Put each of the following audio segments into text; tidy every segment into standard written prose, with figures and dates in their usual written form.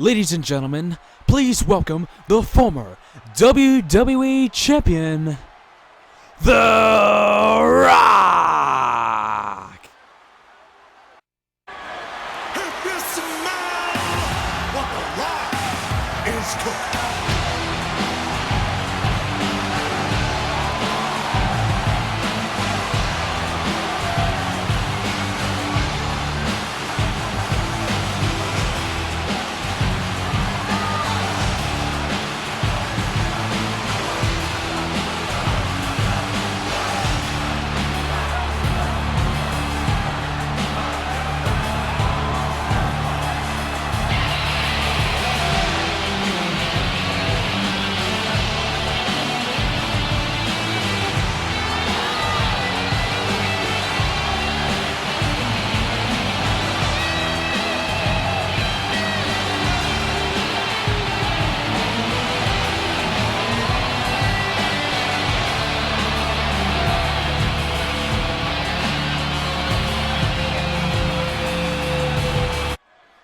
Ladies and gentlemen, please welcome the former WWE Champion, The Rock! If you smell what The Rock is cooking.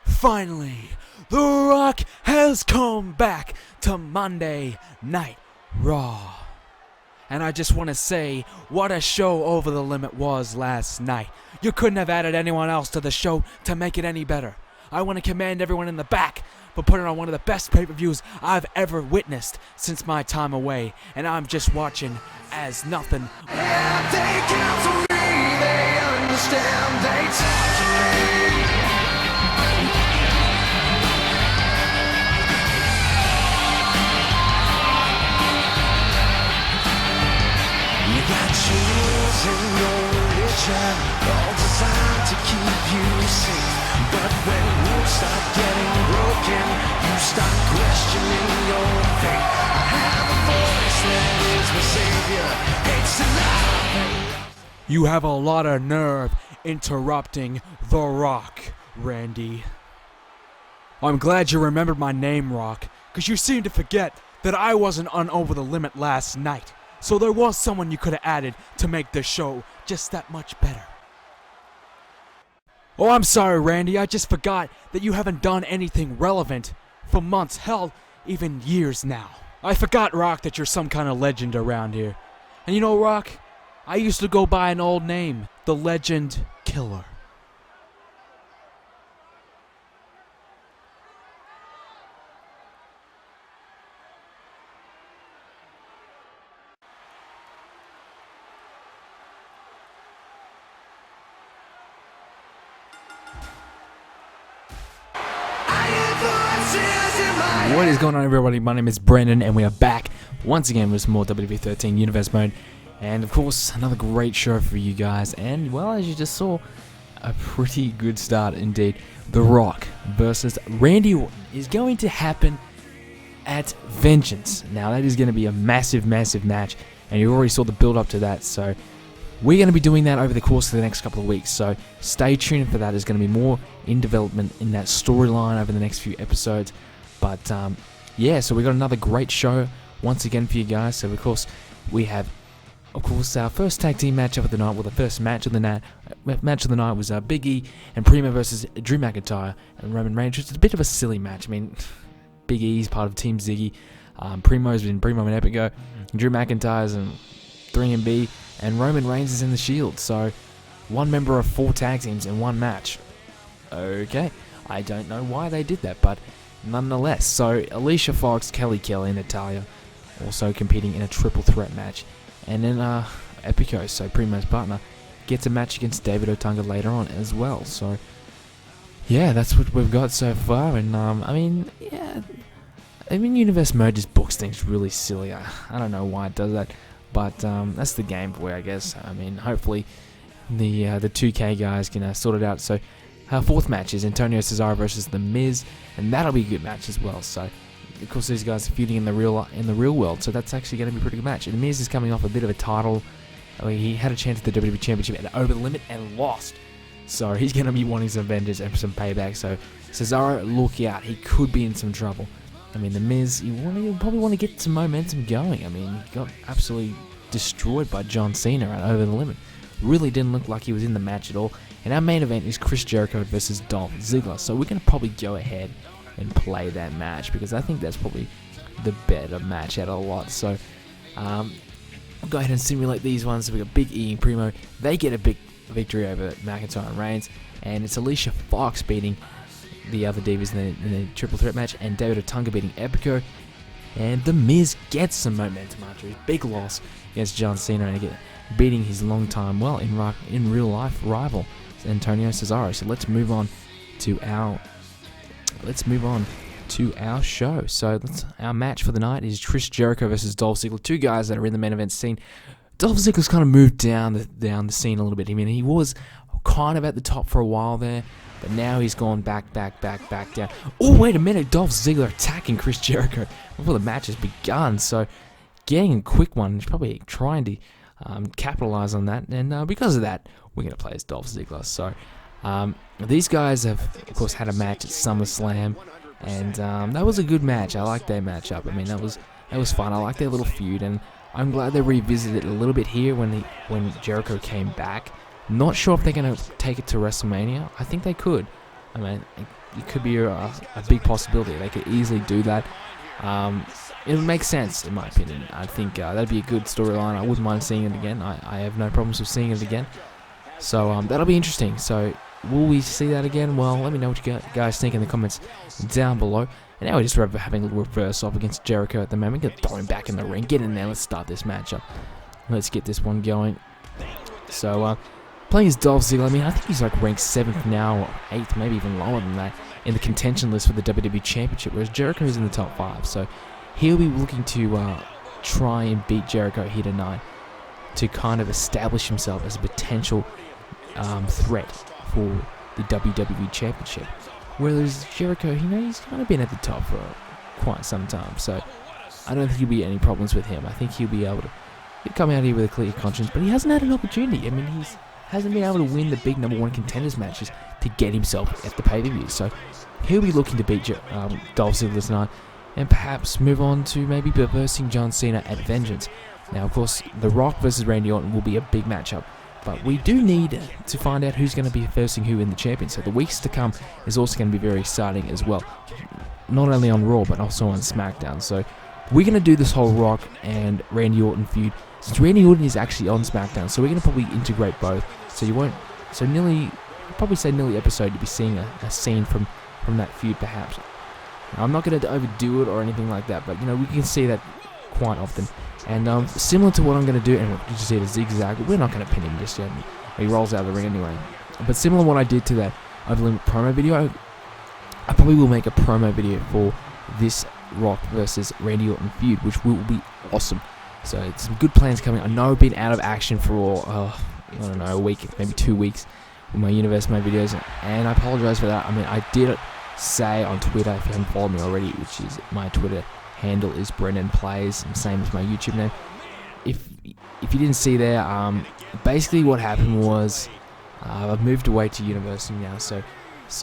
Finally, The Rock has come back to Monday Night Raw. And I just want to say, what a show Over the Limit was last night. You couldn't have added anyone else to the show to make it any better. I want to commend everyone in the back for putting on one of the best pay-per-views I've ever witnessed since my time away. And I'm just watching as nothing. Yeah, they count on me, they understand, they talk to me. You got jewels in your religion, all designed to keep you safe. But when you start getting broken, you start questioning your faith. I have a voice that is my savior, hates to love. You have a lot of nerve interrupting The Rock, Randy. I'm glad you remembered my name, Rock, because you seem to forget that I wasn't on Over the Limit last night. So there was someone you could have added to make the show just that much better. Oh, I'm sorry, Randy. I just forgot that you haven't done anything relevant for months, hell, even years now. I forgot, Rock, that you're some kind of legend around here. And you know, Rock, I used to go by an old name, the Legend Killer. What is going on, everybody? My name is Brendan, and we are back once again with some more WWE 13 Universe Mode. And of course, another great show for you guys. And, well, as you just saw, a pretty good start indeed. The Rock versus Randy Orton is going to happen at Vengeance. Now, that is going to be a massive, massive match, and you already saw the build up to that. So, we're going to be doing that over the course of the next couple of weeks. So, stay tuned for that. There's going to be more in development in that storyline over the next few episodes. But, yeah, so we got another great show once again for you guys. So, of course, we have, our first tag team matchup of the night. Well, the first match of the night was Big E and Primo versus Drew McIntyre and Roman Reigns. It's a bit of a silly match. I mean, Big E's part of Team Ziggy. Primo's been Primo and Epico. Drew McIntyre's in 3MB. And Roman Reigns is in the Shield. So, one member of 4 tag teams in one match. Okay, I don't know why they did that, but nonetheless. So, Alicia Fox, Kelly Kelly, and Natalya also competing in a triple threat match. And then Epico, so Primo's partner, gets a match against David Otunga later on as well. So, yeah, that's what we've got so far. And, Universe Mode just books things really silly. I don't know why it does that. But that's the game for I guess. I mean, hopefully the 2K guys can sort it out. So, our fourth match is Antonio Cesaro versus The Miz, and that'll be a good match as well. So, of course, these guys are feuding in the real world, so that's actually going to be a pretty good match. And The Miz is coming off a bit of a title. He had a chance at the WWE Championship at Over the Limit and lost. So, he's going to be wanting some vengeance and some payback. So, Cesaro, look out. He could be in some trouble. I mean, The Miz, you probably want to get some momentum going. I mean, he got absolutely destroyed by John Cena at Over the Limit. Really didn't look like he was in the match at all. And our main event is Chris Jericho versus Dolph Ziggler. So we're going to probably go ahead and play that match, because I think that's probably the better match out of a lot. So I'll go ahead and simulate these ones. So we got Big E and Primo. They get a big victory over McIntyre and Reigns, and it's Alicia Fox beating the other Divas in the triple threat match, and David Otunga beating Epico. And The Miz gets some momentum after his big loss against John Cena, and beating his long-time, well, in real life rival Antonio Cesaro. So let's move on to our show. So our match for the night is Chris Jericho versus Dolph Ziggler, two guys that are in the main event scene. Dolph Ziggler's kind of moved down the scene a little bit. I mean, he was kind of at the top for a while there, but now he's gone back down. Oh, wait a minute, Dolph Ziggler attacking Chris Jericho before the match has begun. So getting a quick one, he's probably trying to capitalize on that, and because of that, we're going to play as Dolph Ziggler. So these guys have, of course, had a match at SummerSlam, and that was a good match. I liked their matchup. I mean, that was fun. I liked their little feud, and I'm glad they revisited it a little bit here when Jericho came back. Not sure if they're going to take it to WrestleMania. I think they could. I mean, it could be a big possibility. They could easily do that. It would make sense, in my opinion. I think that'd be a good storyline. I wouldn't mind seeing it again. I have no problems with seeing it again. So that'll be interesting. So will we see that again? Well, let me know what you guys think in the comments down below. And now we're just having a little reverse off against Jericho at the moment. Get throw him back in the ring. Get in there. Let's start this matchup. Let's get this one going. So playing as Dolph Ziggler, I mean, I think he's like ranked 7th now, or 8th, maybe even lower than that, in the contention list for the WWE Championship, whereas Jericho is in the top 5. So he'll be looking to try and beat Jericho here tonight to kind of establish himself as a potential threat for the WWE Championship. Whereas Jericho, he's kind of been at the top for quite some time, so I don't think he'll be any problems with him. I think he'll be able to come out here with a clear conscience, but he hasn't had an opportunity. I mean, he's hasn't been able to win the big #1 contenders matches to get himself at the pay-per-view. So he'll be looking to beat Dolph Ziggler tonight, and perhaps move on to maybe versing John Cena at Vengeance. Now, of course, The Rock versus Randy Orton will be a big matchup, but we do need to find out who's going to be versing who in the champion. So the weeks to come is also going to be very exciting as well, not only on Raw but also on SmackDown. So we're going to do this whole Rock and Randy Orton feud, since Randy Orton is actually on SmackDown, so we're going to probably integrate both. So probably say nearly episode you'll be seeing a scene from that feud perhaps. Now, I'm not going to overdo it or anything like that, but we can see that quite often. And similar to what I'm going to do, and you just see the zigzag, we're not going to pin him just yet. He rolls out of the ring anyway. But similar to what I did to that Overlimit promo video, I probably will make a promo video for this Rock versus Randy Orton feud, which will be awesome. So it's some good plans coming. I know I've been out of action for I don't know, a week, maybe 2 weeks with my Universe Mode videos, and I apologize for that. I mean, I did say on Twitter, if you haven't followed me already, which is my Twitter handle is BrendenPlayz, same as my YouTube name. If you didn't see there, basically what happened was I've moved away to university now, so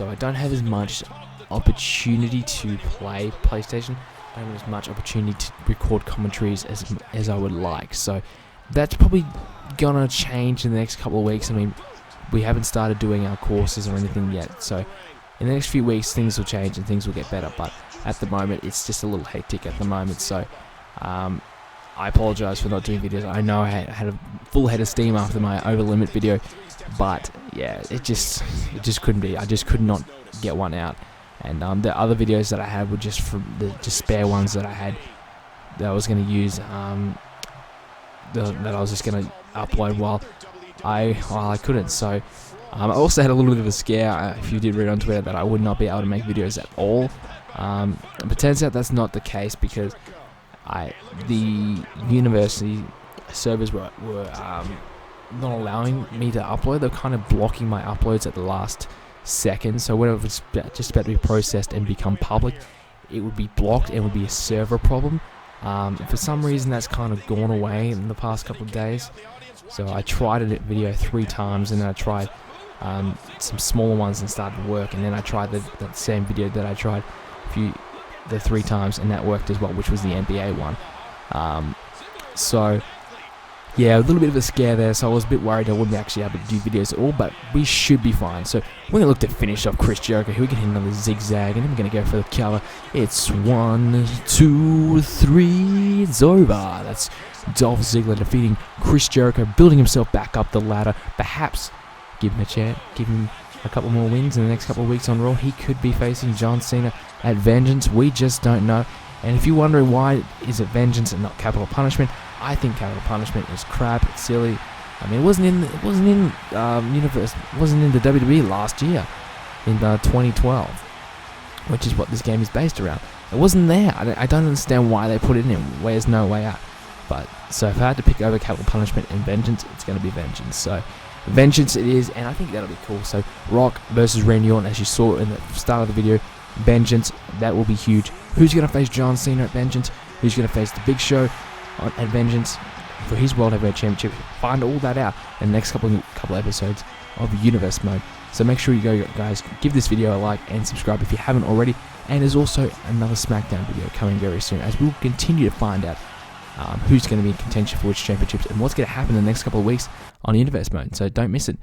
I don't have as much opportunity to play PlayStation. I don't have as much opportunity to record commentaries as I would like. So that's probably gonna change in the next couple of weeks. I mean, we haven't started doing our courses or anything yet, so in the next few weeks things will change and things will get better, but at the moment it's just a little hectic at the moment. So I apologize for not doing videos. I know I had a full head of steam after my Overlimit video, but yeah, it just couldn't be. I just could not get one out, and the other videos that I had were just from the spare ones that I had that I was going to use, that I was just going to upload while I couldn't. So I also had a little bit of a scare, if you did read on Twitter, that I would not be able to make videos at all. But turns out that's not the case, because the university servers were not allowing me to upload. They're kind of blocking my uploads at the last second. So when it was just about to be processed and become public, it would be blocked and it would be a server problem. For some reason that's kind of gone away in the past couple of days. So I tried a video 3 times, and then I tried some smaller ones and started to work, and then I tried that same video that I tried the 3 times, and that worked as well, which was the NBA one. So yeah, a little bit of a scare there, so I was a bit worried I wouldn't actually be able to do videos at all, but we should be fine. So we're going to look to finish off Chris Jericho here. We can hit another zigzag, and then we're going to go for the cover. It's 1, 2, 3, it's over. That's Dolph Ziggler defeating Chris Jericho, building himself back up the ladder. Perhaps give him a chance, give him a couple more wins in the next couple of weeks on Raw. He could be facing John Cena at Vengeance. We just don't know. And if you're wondering why is it Vengeance and not Capital Punishment, I think Capital Punishment is crap. It's silly. I mean, it wasn't in the WWE last year in 2012, which is what this game is based around. It wasn't there. I don't understand why they put it in. There's no way out. But so if I had to pick over Capital Punishment and Vengeance, it's going to be Vengeance. So Vengeance it is, and I think that'll be cool. So Rock versus Randy Orton, as you saw in the start of the video. Vengeance, that will be huge. Who's going to face John Cena at Vengeance? Who's going to face the Big Show at Vengeance for his World Heavyweight Championship? Find all that out in the next couple episodes of Universe Mode. So make sure you go, guys, give this video a like and subscribe if you haven't already. And there's also another SmackDown video coming very soon, as we'll continue to find out who's going to be in contention for which championships and what's going to happen in the next couple of weeks on Universe Mode. So don't miss it.